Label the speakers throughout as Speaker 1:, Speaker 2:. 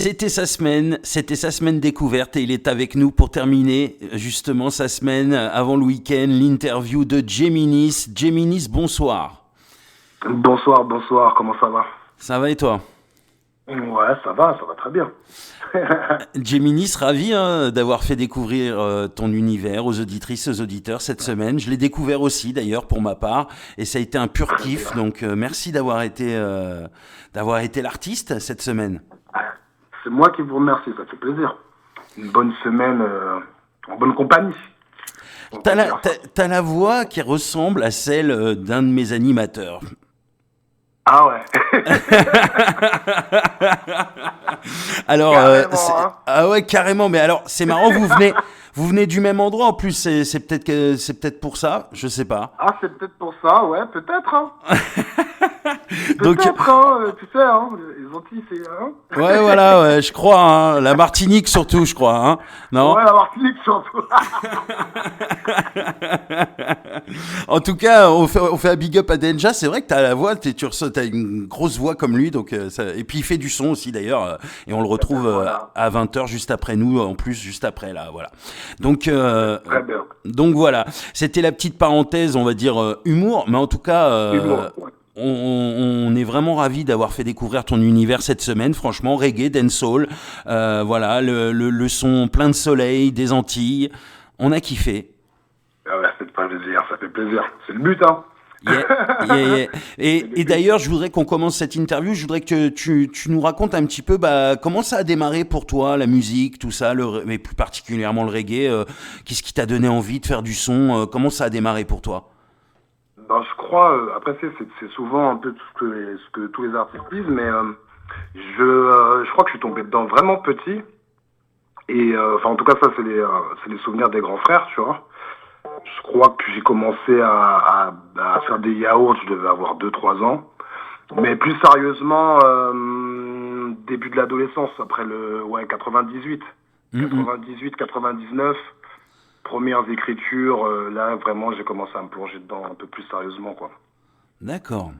Speaker 1: C'était sa semaine découverte et il est avec nous pour terminer justement sa semaine avant le week-end, l'interview de Géminis. Géminis, bonsoir.
Speaker 2: Bonsoir, bonsoir, comment ça va?
Speaker 1: Ça va et toi?
Speaker 2: Ouais, ça va très bien.
Speaker 1: Géminis, ravi d'avoir fait découvrir ton univers aux auditrices, aux auditeurs cette semaine. Je l'ai découvert aussi d'ailleurs pour ma part et ça a été un pur kiff. Donc merci d'avoir été l'artiste cette semaine.
Speaker 2: C'est moi qui vous remercie, ça fait plaisir. Une bonne semaine en bonne compagnie. On
Speaker 1: T'as
Speaker 2: peut
Speaker 1: la,
Speaker 2: dire
Speaker 1: t'as,
Speaker 2: ça.
Speaker 1: t'as la voix qui ressemble à celle d'un de mes animateurs.
Speaker 2: Ah ouais,
Speaker 1: Alors,
Speaker 2: carrément, hein.
Speaker 1: ah ouais, carrément. Mais alors, c'est marrant, vous venez du même endroit en plus. C'est peut-être pour ça, je sais pas.
Speaker 2: Ah, c'est peut-être pour ça, ouais, peut-être, hein.
Speaker 1: Donc,
Speaker 2: Peut-être, hein, tu sais, hein, les Antilles, c'est, hein.
Speaker 1: ouais, voilà, ouais, je crois. Hein, la Martinique surtout, je crois. Hein, non?
Speaker 2: Ouais, la Martinique surtout.
Speaker 1: En tout cas, on fait un big up à Denja. C'est vrai que t'as la voix, t'as une grosse voix comme lui. Donc, et puis il fait du son aussi d'ailleurs. Et on le retrouve
Speaker 2: Voilà,
Speaker 1: à 20h juste après nous, en plus, juste après là. Voilà. Donc,
Speaker 2: très bien.
Speaker 1: donc voilà. C'était la petite parenthèse, on va dire humour. Mais en tout cas,
Speaker 2: Humour, ouais.
Speaker 1: on est vraiment ravis d'avoir fait découvrir ton univers cette semaine. Franchement, reggae, dancehall. Voilà, le son plein de soleil, des Antilles. On a kiffé.
Speaker 2: Ah ouais, ça fait plaisir. C'est le but, hein.
Speaker 1: Yeah, yeah, yeah.
Speaker 2: C'est le
Speaker 1: Et
Speaker 2: but.
Speaker 1: d'ailleurs, je voudrais qu'on commence cette interview. Je voudrais que tu nous racontes un petit peu comment ça a démarré pour toi, la musique, tout ça, mais plus particulièrement le reggae. Qu'est-ce qui t'a donné envie de faire du son? Comment ça a démarré pour toi?
Speaker 2: Ben, je crois, après c'est souvent un peu tout ce que tous les artistes disent, mais je crois que je suis tombé dedans vraiment petit. Et enfin, en tout cas, ça, c'est les souvenirs des grands frères, tu vois. Je crois que j'ai commencé à faire des yaourts, je devais avoir 2 3 ans. Mais plus sérieusement, début de l'adolescence, après le ouais, 98,
Speaker 1: Mhm.
Speaker 2: 98, 99, premières écritures, là, vraiment, j'ai commencé à me plonger dedans un peu plus sérieusement, quoi.
Speaker 1: D'accord.
Speaker 2: Ouais,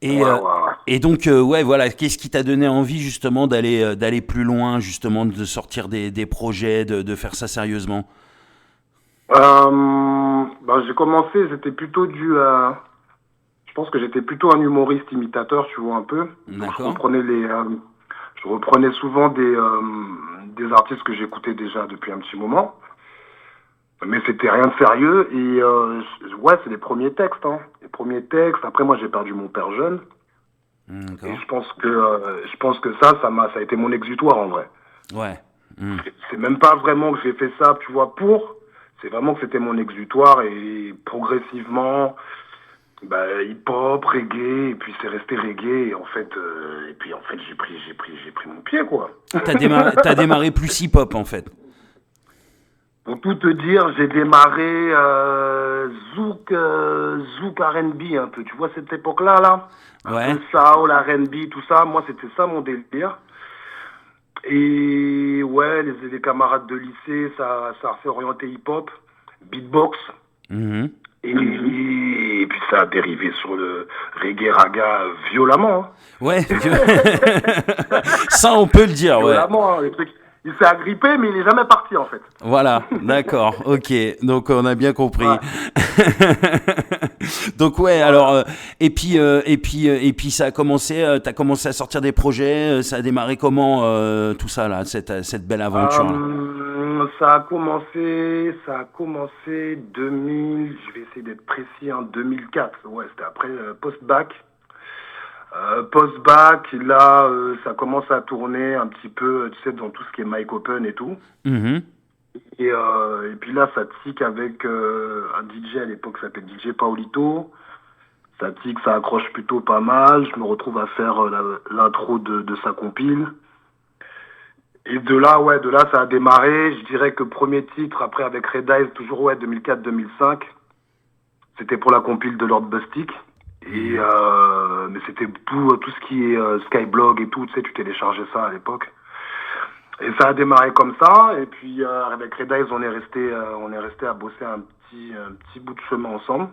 Speaker 1: Et,
Speaker 2: ouais,
Speaker 1: euh,
Speaker 2: ouais.
Speaker 1: et donc, ouais, voilà, qu'est-ce qui t'a donné envie justement d'aller plus loin, justement, de sortir des projets, de faire ça sérieusement?
Speaker 2: Ben, j'ai commencé, c'était plutôt dû à... Je pense que j'étais plutôt un humoriste imitateur, tu vois, un peu. Donc
Speaker 1: D'accord.
Speaker 2: je reprenais souvent des artistes que j'écoutais déjà depuis un petit moment. Mais c'était rien de sérieux. Et ouais, c'est les premiers textes, hein. Les premiers textes. Après, moi, j'ai perdu mon père jeune. Et
Speaker 1: D'accord.
Speaker 2: je pense que ça a été mon exutoire, en vrai.
Speaker 1: Ouais. Hmm.
Speaker 2: C'est même pas vraiment que j'ai fait ça, tu vois, c'est vraiment que c'était mon exutoire et progressivement, bah, hip-hop, reggae, et puis c'est resté reggae, et puis en fait, j'ai pris mon pied, quoi.
Speaker 1: T'as démarré plus hip-hop en fait.
Speaker 2: Pour tout te dire, j'ai démarré zouk R&B un peu, tu vois, cette époque-là, là, un
Speaker 1: Ouais.
Speaker 2: peu soul, R&B, tout ça, moi, c'était ça mon délire. Et ouais, les camarades de lycée, ça s'est orienté hip-hop, beatbox.
Speaker 1: Mhm.
Speaker 2: Et puis ça a dérivé sur le reggae raga violemment,
Speaker 1: Ouais.
Speaker 2: hein.
Speaker 1: Ça, on peut le dire, ouais.
Speaker 2: Violemment, hein, le truc. Il s'est agrippé, mais il est jamais parti en fait.
Speaker 1: Voilà, d'accord, ok. Donc on a bien compris.
Speaker 2: Ouais,
Speaker 1: Donc ouais, alors
Speaker 2: voilà.
Speaker 1: et puis t'as commencé à sortir des projets. Ça a démarré comment tout ça là, cette belle aventure là.
Speaker 2: Ça a commencé 2000, je vais essayer d'être précis, en 2004. Ouais, c'était après post-bac. Post-bac, là, ça commence à tourner un petit peu, tu sais, dans tout ce qui est mic open et tout.
Speaker 1: Mhm.
Speaker 2: Et puis là, ça tique avec un DJ à l'époque qui s'appelait DJ Paolito. Ça tique, ça accroche plutôt pas mal. Je me retrouve à faire l'intro de sa compile. Et de là, ouais, de là, ça a démarré. Je dirais que premier titre, après avec Red Eyes, toujours, ouais, 2004-2005. C'était pour la compile de Lord Bustic. Et,
Speaker 1: Mhm.
Speaker 2: mais c'était tout ce qui est Skyblog et tout, tu sais, tu téléchargeais ça à l'époque. Et ça a démarré comme ça. Et puis avec Red Eyes, on est resté à bosser un petit bout de chemin ensemble.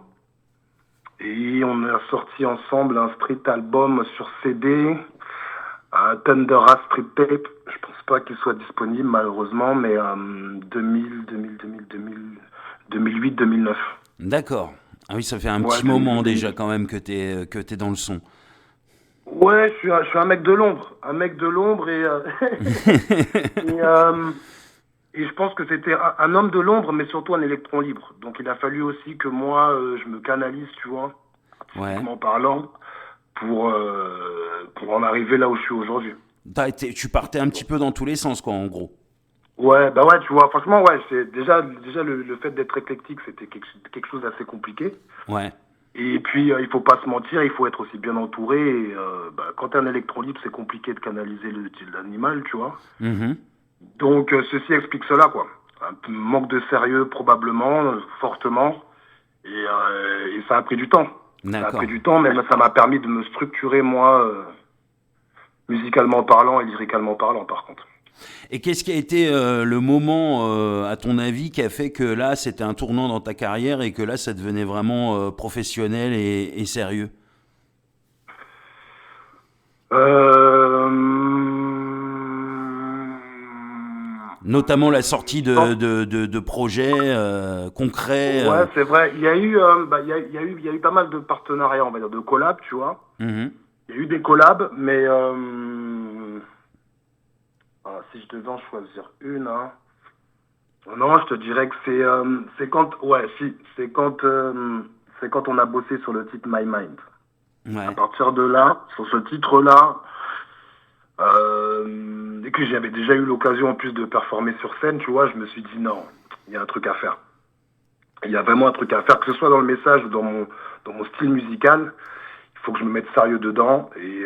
Speaker 2: Et on a sorti ensemble un street album sur CD Thunderous Street Tape, je pense pas qu'il soit disponible malheureusement, mais 2008, 2009.
Speaker 1: D'accord. Ah oui, ça fait un
Speaker 2: Ouais,
Speaker 1: petit moment
Speaker 2: 2008.
Speaker 1: déjà quand même que t'es dans le son.
Speaker 2: Ouais, je suis un mec de l'ombre, et, euh, et je pense que c'était un homme de l'ombre, mais surtout un électron libre. Donc il a fallu aussi que moi, je me canalise, tu vois,
Speaker 1: Ouais.
Speaker 2: artistiquement parlant, pour en arriver là où je suis aujourd'hui.
Speaker 1: Tu partais un petit peu dans tous les sens, quoi, en gros.
Speaker 2: Ouais, bah ouais, tu vois, franchement, ouais, c'est déjà le fait d'être éclectique, c'était quelque chose d'assez compliqué.
Speaker 1: Ouais.
Speaker 2: Et puis, il faut pas se mentir, il faut être aussi bien entouré. Et, bah, quand t'es un électron libre, c'est compliqué de canaliser l'animal, tu vois.
Speaker 1: Mhm.
Speaker 2: Donc, ceci explique cela, quoi. Manque de sérieux, probablement, fortement. Et ça a pris du temps. Ça a pris
Speaker 1: D'accord.
Speaker 2: du temps, mais ça m'a permis de me structurer, moi, musicalement parlant et lyricalement parlant, par contre.
Speaker 1: Et qu'est-ce qui a été le moment, à ton avis, qui a fait que là, c'était un tournant dans ta carrière et que là, ça devenait vraiment professionnel et sérieux?
Speaker 2: Euh...
Speaker 1: Notamment la sortie
Speaker 2: bon,
Speaker 1: de projets concrets.
Speaker 2: ouais, c'est vrai. Il y a eu pas mal de partenariats, on va dire, de collabs, tu vois.
Speaker 1: Mhm.
Speaker 2: Il y a eu des collabs, mais si je devais en choisir une, hein, non, je te dirais que c'est quand, ouais, si, c'est quand on a bossé sur le titre My Mind. À
Speaker 1: Ouais.
Speaker 2: partir de là, sur ce titre-là, et que j'avais déjà eu l'occasion en plus de performer sur scène, tu vois, je me suis dit non, il y a un truc à faire. Il y a vraiment un truc à faire, que ce soit dans le message ou dans mon style musical. Il faut que je me mette sérieux dedans et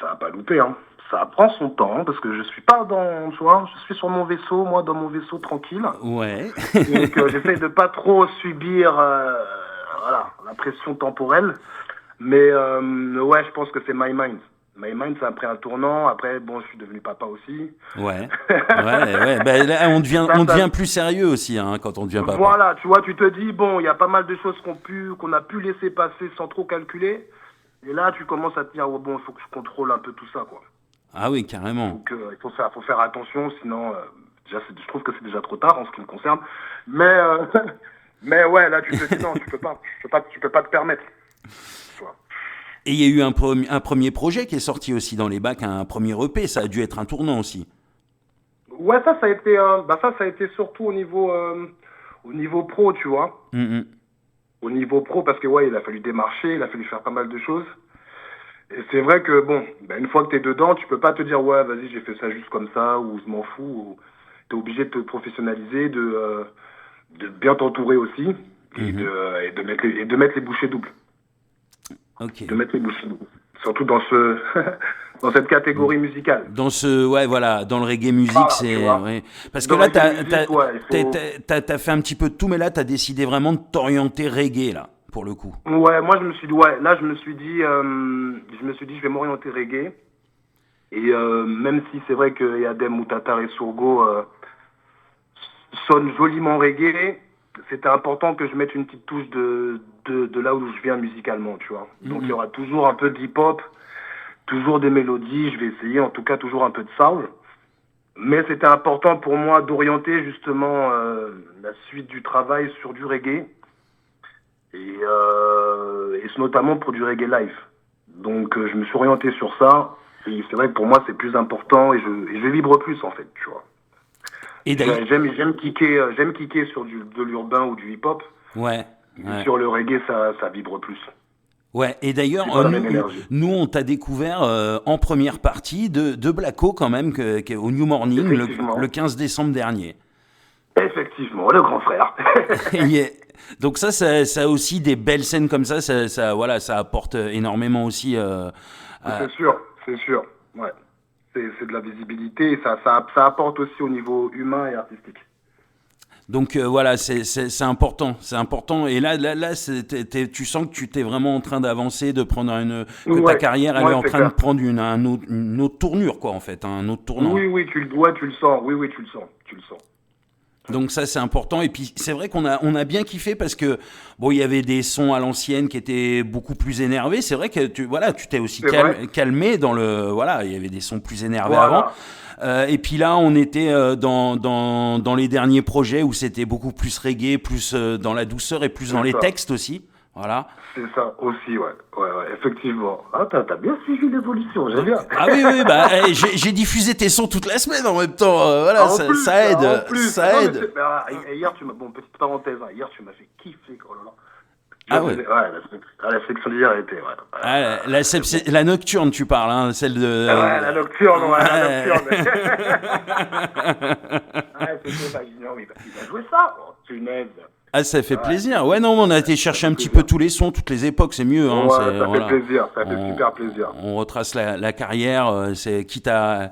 Speaker 2: ça va pas louper, hein. Ça prend son temps parce que je suis pas dans, tu vois, je suis sur mon vaisseau, moi dans mon vaisseau tranquille.
Speaker 1: Ouais.
Speaker 2: Donc j'essaie de pas trop subir voilà, la pression temporelle. Mais ouais, je pense que c'est My Mind. My Mind, ça a pris un tournant. Après, bon, je suis devenu papa aussi.
Speaker 1: Ouais. Ouais, ouais. Ben, là,
Speaker 2: Ça,
Speaker 1: on
Speaker 2: ça,
Speaker 1: devient plus sérieux aussi, hein, quand on devient papa.
Speaker 2: voilà, tu vois, tu te dis, bon, il y a pas mal de choses qu'on a pu laisser passer sans trop calculer. Et là, tu commences à te dire, oh, bon, il faut que je contrôle un peu tout ça, quoi.
Speaker 1: Ah oui, carrément.
Speaker 2: Donc, faut faire attention, sinon, déjà, je trouve que c'est déjà trop tard en ce qui me concerne. Mais, mais ouais, là, tu te dis, non, tu peux pas te permettre. Tu vois.
Speaker 1: Et il y a eu un premier projet qui est sorti aussi dans les bacs, un premier EP, ça a dû être un tournant aussi.
Speaker 2: Ouais, ça a été surtout au niveau pro, tu vois.
Speaker 1: Mhm.
Speaker 2: Au niveau pro, parce que ouais, il a fallu démarcher, il a fallu faire pas mal de choses. Et c'est vrai que bon, bah, une fois que t'es dedans, tu peux pas te dire ouais, vas-y, j'ai fait ça juste comme ça, ou je m'en fous. Ou... T'es obligé de te professionnaliser, de bien t'entourer aussi,
Speaker 1: Mhm.
Speaker 2: et de mettre les bouchées doubles.
Speaker 1: Ok.
Speaker 2: De mettre les bouchées doubles. Surtout dans dans cette catégorie musicale.
Speaker 1: Dans ce, ouais, voilà, dans le reggae musique,
Speaker 2: Voilà, tu
Speaker 1: c'est,
Speaker 2: vois.
Speaker 1: ouais. Parce que
Speaker 2: Dans
Speaker 1: là,
Speaker 2: la musique, ouais, il faut.
Speaker 1: t'as fait un petit peu de tout, mais là, t'as décidé vraiment de t'orienter reggae, là, pour le coup.
Speaker 2: Ouais, moi je me suis dit, ouais, là je vais m'orienter reggae. Et même si c'est vrai que Yadem, Moutatar et Sourgo sonnent joliment reggae, c'était important que je mette une petite touche de là où je viens musicalement, tu vois. Donc il y
Speaker 1: Mhm.
Speaker 2: aura toujours un peu d'hip-hop, toujours des mélodies, je vais essayer, en tout cas toujours un peu de soul. Mais c'était important pour moi d'orienter justement la suite du travail sur du reggae et notamment pour du reggae live. Donc je me suis orienté sur ça. Et c'est vrai que pour moi c'est plus important et je vibre plus en fait, tu vois.
Speaker 1: Et d'ailleurs,
Speaker 2: J'aime kicker sur de l'urbain ou du hip-hop,
Speaker 1: ouais,
Speaker 2: mais
Speaker 1: ouais.
Speaker 2: sur le reggae ça vibre plus.
Speaker 1: Ouais, et d'ailleurs,
Speaker 2: C'est pas la même énergie.
Speaker 1: nous, on t'a découvert en première partie de Blacko quand même, au New Morning, le
Speaker 2: Effectivement,
Speaker 1: 15 décembre dernier.
Speaker 2: effectivement, le grand frère.
Speaker 1: Yeah. Donc ça a aussi des belles scènes comme voilà, ça apporte énormément aussi. À-
Speaker 2: C'est sûr, ouais. C'est de la visibilité et ça apporte aussi au niveau humain et artistique.
Speaker 1: donc voilà, c'est important, c'est important. Et là, tu sens que tu t'es vraiment en train d'avancer, que ta
Speaker 2: Ouais,
Speaker 1: carrière, elle est
Speaker 2: ouais,
Speaker 1: en
Speaker 2: c'est
Speaker 1: train de
Speaker 2: clair.
Speaker 1: prendre une autre tournure, quoi, en fait, un autre tournant.
Speaker 2: Oui, oui, tu le sens. Oui, oui, tu le sens. Tu le sens.
Speaker 1: Donc ça c'est important et puis c'est vrai qu'on a bien kiffé parce que bon il y avait des sons à l'ancienne qui étaient beaucoup plus énervés. C'est vrai que tu t'es aussi calmé dans le voilà il y avait des sons plus énervés avant. Et puis là on était dans les derniers projets où c'était beaucoup plus reggae, plus dans la douceur et plus dans les textes aussi. Voilà.
Speaker 2: C'est ça aussi, ouais, effectivement. Ah, t'as bien suivi l'évolution, j'aime bien.
Speaker 1: Ah oui, j'ai diffusé tes sons toute la semaine en même temps, voilà, ça aide, ça aide.
Speaker 2: Hier, petite parenthèse, hier tu m'as fait kiffer, oh là là.
Speaker 1: Ah ouais.
Speaker 2: La section d'hier était,
Speaker 1: la nocturne, tu parles, hein, celle de.
Speaker 2: Ouais, la nocturne, la nocturne. C'était pas génial, il a joué ça, oh, punaise.
Speaker 1: Ah, ça fait plaisir. Ouais, non, on a été chercher un petit peu tous les sons, toutes les époques, c'est mieux. Hein,
Speaker 2: fait plaisir, ça fait super plaisir.
Speaker 1: On retrace la carrière, c'est quitte à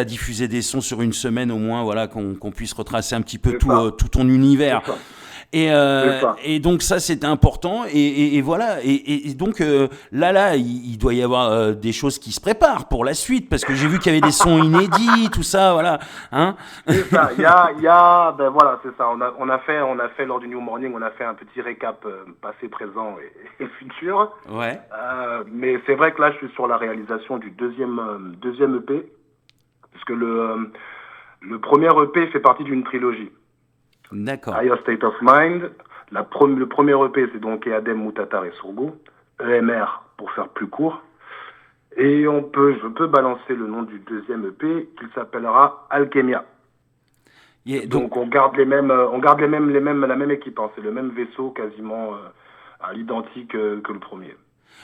Speaker 1: diffuser des sons sur une semaine au moins, voilà, qu'on puisse retracer un petit peu tout ton univers. Et donc ça c'était important et voilà et donc là il doit y avoir des choses qui se préparent pour la suite parce que j'ai vu qu'il y avait des sons inédits tout ça voilà hein.
Speaker 2: C'est ça il y a voilà c'est ça on a fait lors du New Morning on a fait un petit récap passé présent et futur mais c'est vrai que là je suis sur la réalisation du deuxième EP parce que le premier EP fait partie d'une trilogie.
Speaker 1: D'accord.
Speaker 2: Higher State of Mind. Le premier EP, c'est donc Adem, Moutata et Sourgo. EMR, pour faire plus court. Et je peux balancer le nom du deuxième EP, qui s'appellera Alchemia. Donc on garde la même équipe. Hein. C'est le même vaisseau, quasiment à l'identique que le premier.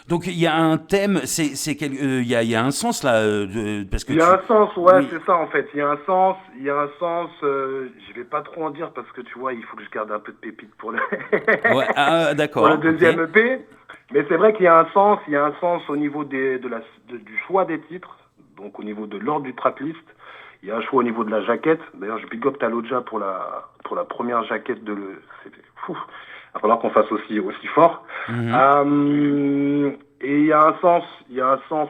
Speaker 1: Donc il y a un thème, il y a un sens là, parce que
Speaker 2: il y a un sens, c'est ça en fait. Il y a un sens. Je vais pas trop en dire parce que tu vois, il faut que je garde un peu de pépites pour le.
Speaker 1: D'accord.
Speaker 2: Pour le deuxième EP. Mais c'est vrai qu'il y a un sens. Il y a un sens au niveau du choix des titres, donc au niveau de l'ordre du tracklist. Il y a un choix au niveau de la jaquette. D'ailleurs, je big up Taloja pour la première jaquette c'était fou. Il va falloir qu'on fasse aussi fort. Mm-hmm. Et il y a un sens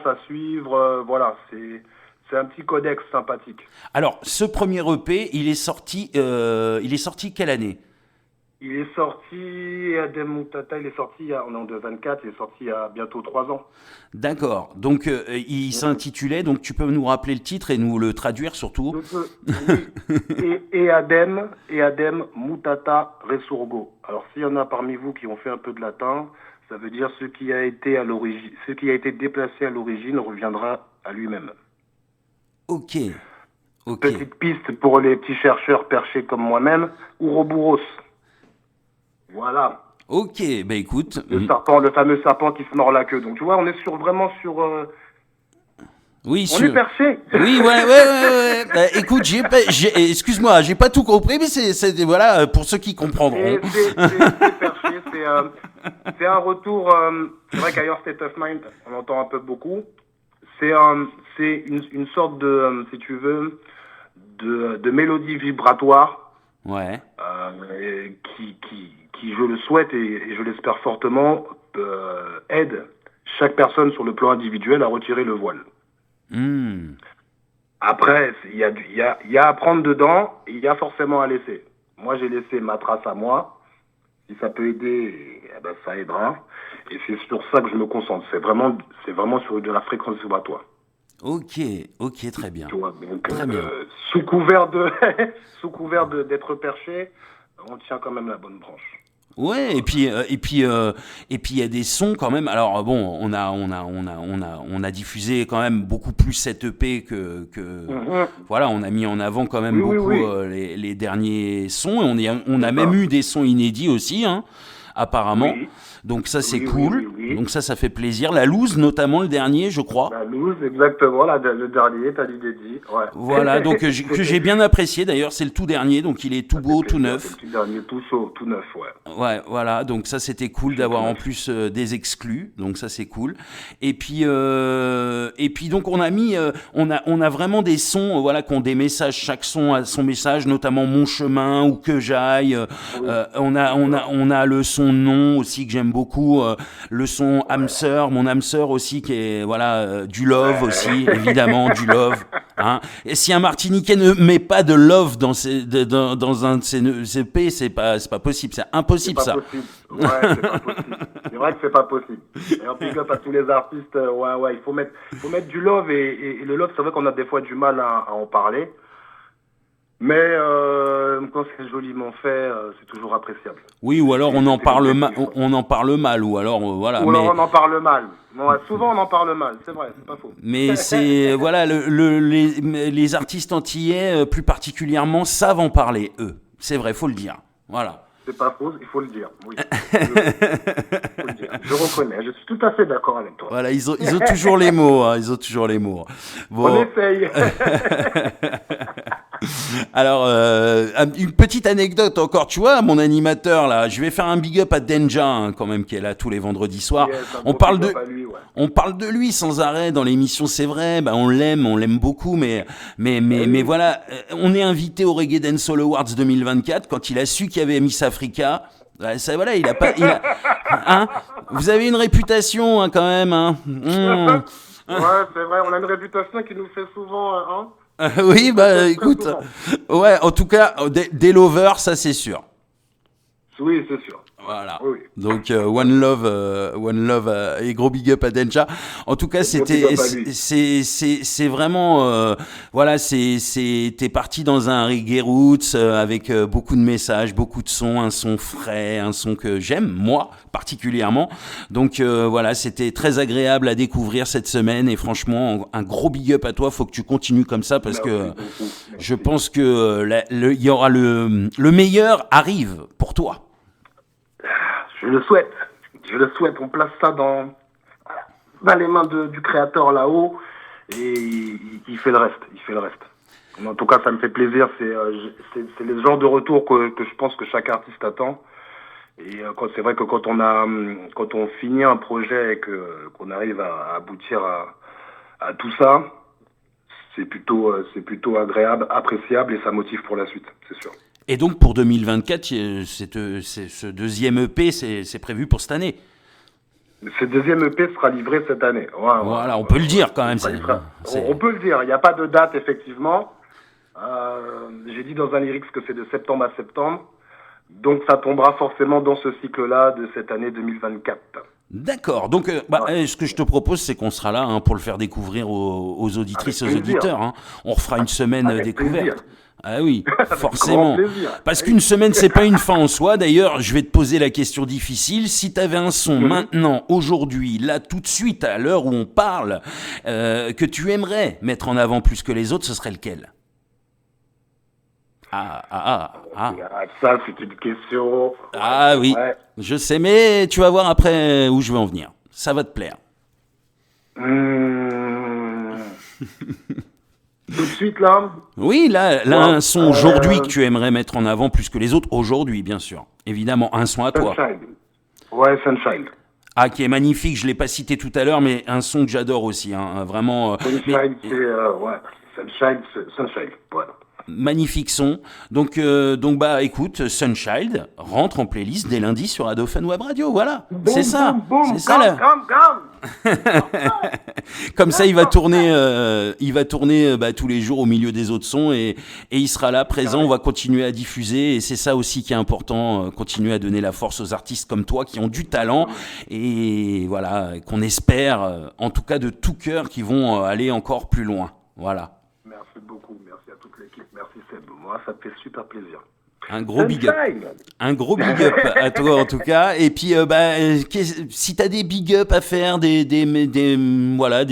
Speaker 2: à suivre. Voilà, c'est un petit codex sympathique.
Speaker 1: Alors, ce premier EP, il est sorti quelle année ?
Speaker 2: Il est sorti, Adem Moutata, il est sorti, on est en 2024, il est sorti il y a bientôt 3 ans.
Speaker 1: D'accord, donc il s'intitulait, donc tu peux nous rappeler le titre et nous le traduire surtout.
Speaker 2: Oui. et Adem Moutata Resurgo. Alors s'il y en a parmi vous qui ont fait un peu de latin, ça veut dire ce qui a été déplacé à l'origine reviendra à lui-même.
Speaker 1: Ok.
Speaker 2: Petite piste pour les petits chercheurs perchés comme moi-même, Ouroboros. Voilà.
Speaker 1: Ok, bah écoute.
Speaker 2: Le fameux serpent qui se mord la queue. Donc tu vois, on est vraiment sur.
Speaker 1: Oui,
Speaker 2: on est perché.
Speaker 1: Oui, ouais. Bah, écoute, excuse-moi, j'ai pas tout compris, mais c'est voilà pour ceux qui comprendront.
Speaker 2: C'est perché, c'est un retour. C'est vrai qu'Higher State of Mind, on entend un peu beaucoup. C'est une sorte de, si tu veux, de mélodie vibratoire.
Speaker 1: Ouais.
Speaker 2: Qui, je le souhaite et je l'espère fortement, aide chaque personne sur le plan individuel à retirer le voile.
Speaker 1: Mm.
Speaker 2: Après, il y a à prendre dedans et il y a forcément à laisser. Moi, j'ai laissé ma trace à moi. Si ça peut aider, ça aidera. Et c'est sur ça que je me concentre. C'est vraiment sur de la fréquence vibratoire.
Speaker 1: Ok, très bien.
Speaker 2: Tu vois, donc,
Speaker 1: très bien.
Speaker 2: Sous couvert d'être perché, on tient quand même la bonne branche.
Speaker 1: Ouais, et puis il y a des sons quand même. Alors bon, on a diffusé quand même beaucoup plus cette EP que voilà, on a mis en avant quand même beaucoup les derniers sons et on a même eu des sons inédits aussi, hein, apparemment. Oui. Donc ça c'est cool. Oui. Donc ça fait plaisir. La Loose notamment le dernier, je crois.
Speaker 2: La Loose, exactement, le dernier, t'as l'idée dit. Ouais.
Speaker 1: Voilà, donc que j'ai bien apprécié. D'ailleurs, c'est le tout dernier, donc il est tout beau, tout neuf.
Speaker 2: C'est le tout dernier, tout chaud, tout neuf, ouais.
Speaker 1: Ouais, voilà. Donc ça c'était cool d'avoir en plus des exclus. Donc ça c'est cool. Et puis donc on a vraiment des sons, voilà, qui ont des messages. Chaque son a son message, notamment Mon chemin ou Que j'aille. On a le son son nom aussi que j'aime beaucoup, le son âme sœur, mon âme sœur aussi qui est voilà du love aussi, évidemment du love. Hein. Et si un Martiniquais ne met pas de love dans dans un de ses EP, c'est pas possible, c'est impossible
Speaker 2: c'est pas
Speaker 1: ça.
Speaker 2: possible. Ouais, c'est pas possible. C'est vrai que c'est pas possible. Et en big up à tous les artistes, il faut mettre du love et le love, c'est vrai qu'on a des fois du mal à en parler. Mais quand c'est joliment fait, c'est toujours appréciable.
Speaker 1: Oui, ou alors on en parle mal, ou alors voilà.
Speaker 2: Ou alors on en parle mal. Ouais, souvent on en parle mal, c'est vrai, c'est pas faux.
Speaker 1: Mais c'est voilà, les artistes antillais plus particulièrement savent en parler eux. C'est vrai, faut le dire. Voilà.
Speaker 2: C'est pas faux, il faut le dire. Oui. Faut le dire. Je reconnais, je suis tout à fait d'accord avec toi.
Speaker 1: Voilà, ils ont toujours les mots. Hein, ils ont toujours les mots. Bon.
Speaker 2: On essaye.
Speaker 1: Alors, une petite anecdote encore, tu vois, mon animateur là, je vais faire un big up à Denja hein, quand même, qui est là tous les vendredis soirs.
Speaker 2: Yes,
Speaker 1: on parle de lui sans arrêt dans l'émission, c'est vrai, bah, on l'aime beaucoup, mais voilà, on est invité au Reggae Dancehall Awards 2024 quand il a su qu'il y avait Miss Africa. Ça, voilà, hein, vous avez une réputation hein, quand même. Hein.
Speaker 2: Ouais, c'est vrai, on a une réputation qui nous fait souvent. Hein
Speaker 1: oui, bah écoute, ouais, en tout cas, des lovers, ça c'est sûr.
Speaker 2: Oui, c'est sûr.
Speaker 1: Voilà.
Speaker 2: Oui.
Speaker 1: Donc one love et gros big up à Denja. En tout cas, c'est vraiment voilà, t'es parti dans un reggae roots avec beaucoup de messages, beaucoup de sons, un son frais, un son que j'aime moi particulièrement. Donc voilà, c'était très agréable à découvrir cette semaine et franchement, un gros big up à toi. Faut que tu continues comme ça parce que je pense que il y aura le meilleur arrive pour toi.
Speaker 2: Je le souhaite. On place ça dans les mains du créateur là-haut et il fait le reste. En tout cas, ça me fait plaisir. C'est le genre de retour que je pense que chaque artiste attend. Et c'est vrai que quand on finit un projet et qu'on arrive à aboutir à tout ça, c'est plutôt agréable, appréciable et ça motive pour la suite, c'est sûr.
Speaker 1: Et donc pour 2024, ce deuxième EP, c'est prévu pour cette année.
Speaker 2: Ce deuxième EP sera livré cette année.
Speaker 1: Voilà, on peut le dire quand même.
Speaker 2: On peut le dire, il n'y a pas de date effectivement. J'ai dit dans un lyrics que c'est de septembre à septembre. Donc ça tombera forcément dans ce cycle-là de cette année 2024.
Speaker 1: D'accord. Donc, ce que je te propose, c'est qu'on sera là hein, pour le faire découvrir aux auditrices, aux auditeurs. Hein. On refera une semaine découverte. Plaisir. Ah oui, forcément. Parce qu'une semaine, c'est pas une fin en soi. D'ailleurs, je vais te poser la question difficile. Si tu avais un son maintenant, aujourd'hui, là, tout de suite, à l'heure où on parle, que tu aimerais mettre en avant plus que les autres, ce serait lequel ? Ah.
Speaker 2: Ça, c'est une question.
Speaker 1: Ah oui, je sais, mais tu vas voir après où je vais en venir. Ça va te plaire.
Speaker 2: Tout de suite, là ?
Speaker 1: Oui, là un son aujourd'hui que tu aimerais mettre en avant plus que les autres, aujourd'hui, bien sûr. Évidemment, un son à toi.
Speaker 2: Sunshine. Ouais, Sunshine.
Speaker 1: Ah, qui est magnifique, je ne l'ai pas cité tout à l'heure, mais un son que j'adore aussi, hein, vraiment.
Speaker 2: Sunshine, Sunshine, voilà.
Speaker 1: Magnifique son. Donc bah écoute, Sunchild rentre en playlist dès lundi sur Adophone Web Radio. Voilà, c'est ça. C'est ça là. Comme ça, il va tourner tous les jours au milieu des autres sons et il sera là présent. On va continuer à diffuser et c'est ça aussi qui est important. Continuer à donner la force aux artistes comme toi qui ont du talent et voilà qu'on espère, en tout cas de tout cœur, qu'ils vont aller encore plus loin. Voilà.
Speaker 2: Merci beaucoup, merci à toute l'équipe, merci Seb. Moi, ça me fait super plaisir.
Speaker 1: Un gros big up. Un gros big up à toi en tout cas. Et puis, si tu as des big up à faire, des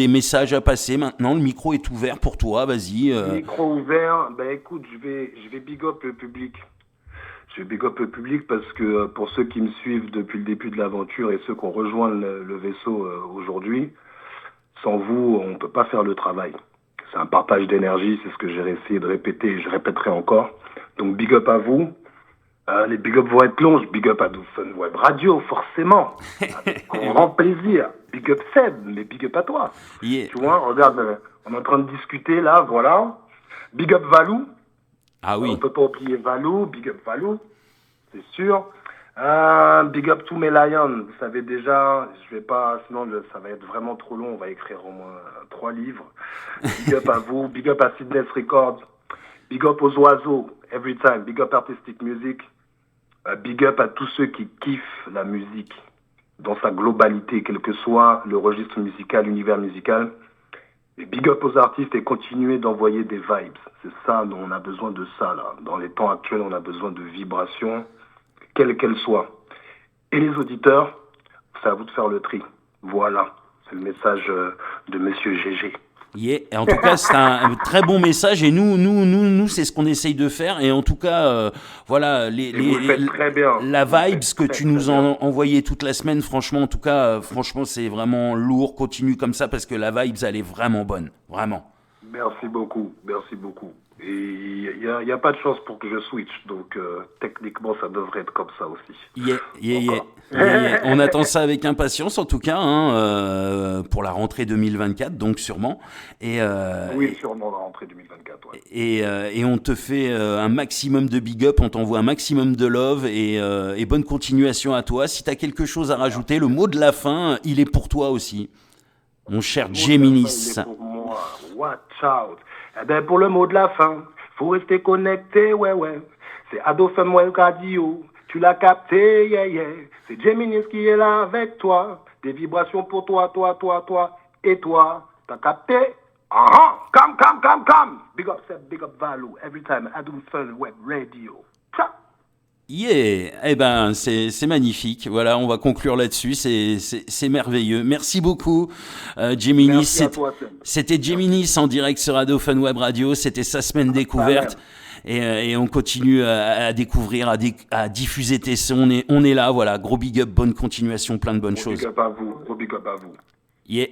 Speaker 1: messages à passer maintenant, le micro est ouvert pour toi, vas-y.
Speaker 2: Micro ouvert, écoute, je vais big up le public. Je vais big up le public parce que pour ceux qui me suivent depuis le début de l'aventure et ceux qui ont rejoint le vaisseau aujourd'hui, sans vous, on ne peut pas faire le travail. C'est un partage d'énergie, c'est ce que j'ai essayé de répéter et je répéterai encore. Donc big up à vous. Les big up vont être longs. Big up à Adophone Web Radio, forcément. Avec grand plaisir. Big up Seb, mais big up à toi.
Speaker 1: Yeah.
Speaker 2: Tu vois, regarde, on est en train de discuter là, voilà. Big up Valou.
Speaker 1: Ah oui.
Speaker 2: On peut pas oublier Valou, big up Valou, c'est sûr. Big up tous mes Lions. Vous savez déjà, je vais pas, sinon ça va être vraiment trop long. On va écrire au moins 3 livres. Big up à vous. Big up à Sydney's Records. Big up aux oiseaux. Every time. Big up Artistic Music. Big up à tous ceux qui kiffent la musique dans sa globalité, quel que soit le registre musical, l'univers musical. Et big up aux artistes et continuez d'envoyer des vibes. C'est ça, dont on a besoin de ça là. Dans les temps actuels, on a besoin de vibrations, quelles qu'elles soient. Et les auditeurs, c'est à vous de faire le tri. Voilà, c'est le message de Monsieur GG.
Speaker 1: Yeah. Et en tout cas, c'est un très bon message et nous, c'est ce qu'on essaye de faire. Et en tout cas, voilà,
Speaker 2: vous le faites très bien.
Speaker 1: La vibes que tu nous as envoyé toute la semaine, franchement, en tout cas, franchement, c'est vraiment lourd. Continue comme ça parce que la vibes, elle est vraiment bonne, vraiment.
Speaker 2: Merci beaucoup, merci beaucoup. Et il y a pas de chance pour que je switch, donc techniquement, ça devrait être comme ça aussi.
Speaker 1: Yeah. On attend ça avec impatience, en tout cas, hein, pour la rentrée 2024, donc sûrement.
Speaker 2: Oui, sûrement la rentrée 2024, ouais.
Speaker 1: Et on te fait un maximum de big up, on t'envoie un maximum de love et bonne continuation à toi. Si tu as quelque chose à rajouter, le mot de la fin, il est pour toi aussi, mon cher Géminis.
Speaker 2: Il est pour moi. Watch out. Eh ben, pour le mot de la fin, faut rester connecté, ouais. C'est Ado Femwell Radio. Tu l'as capté, yeah. C'est Géminis qui est là avec toi. Des vibrations pour toi et toi. T'as capté? Come. Big up Seb, big up Valou. Every time, Ado Femwell Radio. Ciao.
Speaker 1: Yeah, eh ben c'est magnifique. Voilà, on va conclure là-dessus. C'est merveilleux. Merci beaucoup, Géminis. C'était Géminis en direct sur Ado Fun Web Radio. C'était sa semaine découverte. Et on continue à découvrir, à diffuser tes sons. On est là, voilà. Gros big up, bonne continuation, plein de bonnes choses.
Speaker 2: Gros big up à vous.
Speaker 1: Yeah.